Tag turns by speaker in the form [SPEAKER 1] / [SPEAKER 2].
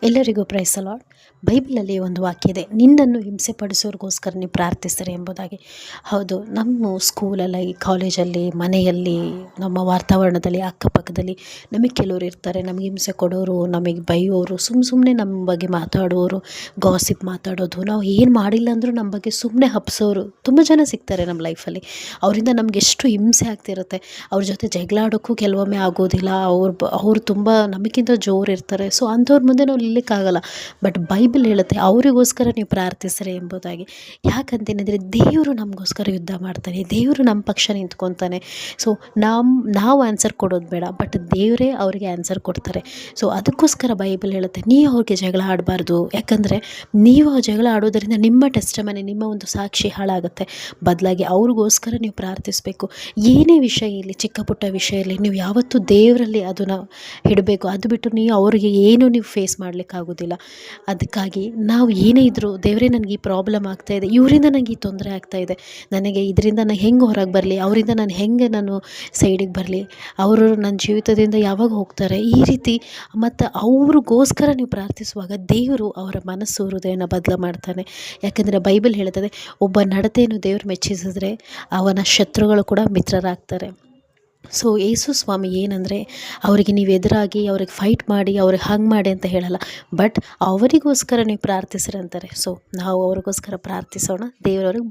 [SPEAKER 1] ಎಲ್ಲರಿಗೂ praise the lord. ಬೈಬಲಲ್ಲಿ ಒಂದು ವಾಕ್ಯ ಇದೆ, ನಿನ್ನನ್ನು ಹಿಂಸೆ ಪಡಿಸೋರಿಗೋಸ್ಕರ ನೀವು ಪ್ರಾರ್ಥಿಸಿರಿ ಎಂಬುದಾಗಿ. ಹೌದು, ನಮ್ಮ ಸ್ಕೂಲಲ್ಲಿ, ಕಾಲೇಜಲ್ಲಿ, ಮನೆಯಲ್ಲಿ, ನಮ್ಮ ವಾತಾವರಣದಲ್ಲಿ, ಅಕ್ಕಪಕ್ಕದಲ್ಲಿ ನಮಗೆ ಕೆಲವರು ಇರ್ತಾರೆ, ನಮಗೆ ಹಿಂಸೆ ಕೊಡೋರು, ನಮಗೆ ಬೈಯೋರು, ಸುಮ್ಮನೆ ನಮ್ಮ ಬಗ್ಗೆ ಮಾತಾಡೋರು, ಗಾಸಿಪ್ ಮಾತಾಡೋದು, ನಾವು ಏನು ಮಾಡಿಲ್ಲ ಅಂದರೂ ನಮ್ಮ ಬಗ್ಗೆ ಸುಮ್ಮನೆ ಹಬ್ಸೋರು ತುಂಬ ಜನ ಸಿಗ್ತಾರೆ ನಮ್ಮ ಲೈಫಲ್ಲಿ. ಅವರಿಂದ ನಮ್ಗೆ ಎಷ್ಟು ಹಿಂಸೆ ಆಗ್ತಿರುತ್ತೆ. ಅವ್ರ ಜೊತೆ ಜಗಳ ಆಡೋಕ್ಕೂ ಕೆಲವೊಮ್ಮೆ ಆಗೋದಿಲ್ಲ. ಅವ್ರು ತುಂಬ ನಮಗಿಂತ ಜೋರು ಇರ್ತಾರೆ. ಸೊ ಅಂಥವ್ರ ಮುಂದೆ ನಾವು ನಿಲ್ಲಕ್ಕಾಗಲ್ಲ. ಬಟ್ ಬೈಬಲ್ ಹೇಳುತ್ತೆ ಅವರಿಗೋಸ್ಕರ ನೀವು ಪ್ರಾರ್ಥಿಸಿರಿ ಎಂಬುದಾಗಿ. ಯಾಕಂತೇಳಿದರೆ ದೇವರು ನಮಗೋಸ್ಕರ ಯುದ್ಧ ಮಾಡ್ತಾನೆ, ದೇವರು ನಮ್ಮ ಪಕ್ಷ ನಿಂತ್ಕೊತಾನೆ. ಸೊ ನಾವು ಆನ್ಸರ್ ಕೊಡೋದು ಬೇಡ, ಬಟ್ ದೇವರೇ ಅವರಿಗೆ ಆನ್ಸರ್ ಕೊಡ್ತಾರೆ. ಸೊ ಅದಕ್ಕೋಸ್ಕರ ಬೈಬಲ್ ಹೇಳುತ್ತೆ, ನೀವು ಅವ್ರಿಗೆ ಜಗಳ ಆಡಬಾರ್ದು. ಯಾಕಂದರೆ ನೀವು ಆ ಜಗಳ ಆಡೋದರಿಂದ ನಿಮ್ಮ ಟೆಸ್ಟಮನಿ, ನಿಮ್ಮ ಒಂದು ಸಾಕ್ಷಿ ಹಾಳಾಗುತ್ತೆ. ಬದಲಾಗಿ ಅವ್ರಿಗೋಸ್ಕರ ನೀವು ಪ್ರಾರ್ಥಿಸಬೇಕು. ಏನೇ ವಿಷಯ ಇರಲಿ, ಚಿಕ್ಕ ಪುಟ್ಟ ವಿಷಯ ಇರಲಿ, ನೀವು ಯಾವತ್ತೂ ದೇವರಲ್ಲಿ ಅದನ್ನು ಇಡಬೇಕು. ಅದು ಬಿಟ್ಟು ನೀವು ಅವರಿಗೆ ಏನು ನೀವು ಫೇಸ್ ಮಾಡಲಿಕ್ಕಾಗೋದಿಲ್ಲ. ಅದಕ್ಕಾಗಿ ನಾವು ಏನೇ ಇದ್ದರೂ, ದೇವರೇ ನನಗೆ ಈ ಪ್ರಾಬ್ಲಮ್ ಆಗ್ತಾಯಿದೆ, ಇವರಿಂದ ನನಗೆ ಈ ತೊಂದರೆ ಆಗ್ತಾಯಿದೆ, ನನಗೆ ಇದರಿಂದ ನಾನು ಹೆಂಗೆ ಹೊರಗೆ ಬರಲಿ, ಅವರಿಂದ ನಾನು ಸೈಡಿಗೆ ಬರಲಿ, ಅವರು ನನ್ನ ಜೀವಿತದಿಂದ ಯಾವಾಗ ಹೋಗ್ತಾರೆ, ಈ ರೀತಿ. ಮತ್ತು ಅವ್ರಿಗೋಸ್ಕರ ನೀವು ಪ್ರಾರ್ಥಿಸುವಾಗ ದೇವರು ಅವರ ಮನಸ್ಸು, ಹೃದಯನ ಬದಲು ಮಾಡ್ತಾನೆ. ಯಾಕೆಂದರೆ ಬೈಬಲ್ ಹೇಳ್ತದೆ, ಒಬ್ಬ ನಡತೆಯನ್ನು ದೇವರು ಮೆಚ್ಚಿಸಿದ್ರೆ ಅವನ ಶತ್ರುಗಳು ಕೂಡ ಮಿತ್ರರಾಗ್ತಾರೆ. ಸೊ ಯೇಸು ಸ್ವಾಮಿ ಏನಂದರೆ, ಅವರಿಗೆ ನೀವು ಎದುರಾಗಿ ಅವ್ರಿಗೆ ಫೈಟ್ ಮಾಡಿ, ಅವ್ರಿಗೆ ಹಂಗೆ ಮಾಡಿ ಅಂತ ಹೇಳಲ್ಲ, ಬಟ್ ಅವರಿಗೋಸ್ಕರ ನೀವು ಪ್ರಾರ್ಥಿಸಿರಿ ಅಂತಾರೆ. ಸೊ ನಾವು ಅವ್ರಿಗೋಸ್ಕರ ಪ್ರಾರ್ಥಿಸೋಣ. ದೇವರವ್ರಿಗೆ